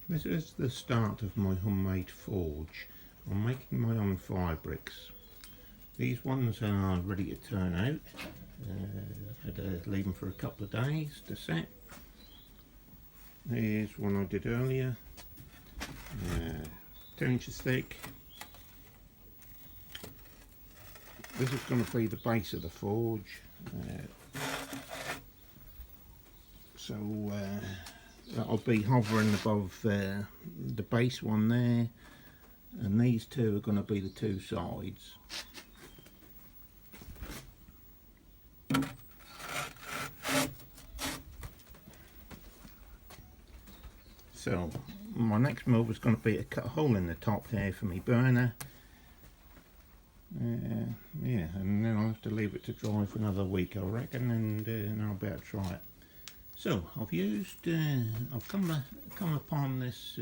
This is the start of my homemade forge. I'm making my own fire bricks. These ones are ready to turn out. I had to leave them for a couple of days to set. Here's one I did earlier, 2 inches thick. This is going to be the base of the forge. That'll be hovering above the base one there, and these two are going to be the two sides. So my next move is going to be to cut a hole in the top here for my burner. Yeah, and then I'll have to leave it to dry for another week, I reckon, and I'll be able to try it. So I've come upon this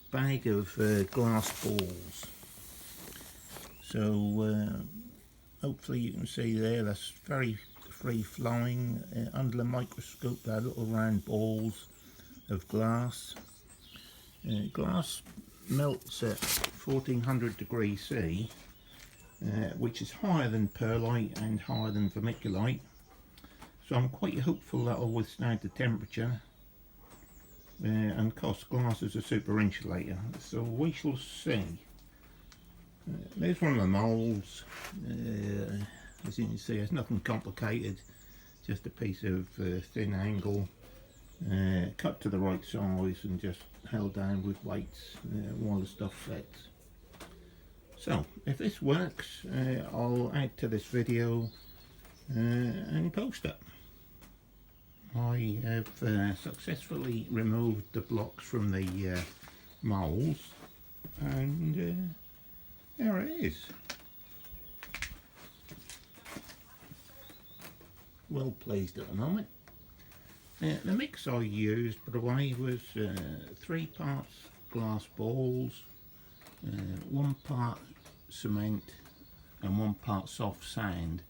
bag of glass balls. So hopefully you can see there, that's very free flowing. Under the microscope they're little round balls of glass. Glass melts at 1400 degrees C, which is higher than perlite and higher than vermiculite. So I'm quite hopeful that will withstand the temperature, and of course glass is a super insulator, so we shall see. There's one of the moulds. As you can see, it's nothing complicated, just a piece of thin angle, cut to the right size and just held down with weights while the stuff sets. So if this works, I'll add to this video and post it. I have successfully removed the blocks from the moulds, and there it is. Well pleased at the moment. The mix I used, by the way, was 3 parts glass balls, 1 part cement and 1 part soft sand.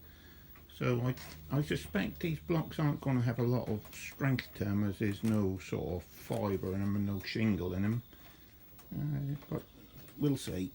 So I suspect these blocks aren't going to have a lot of strength to them, as there's no sort of fibre in them and no shingle in them, but we'll see.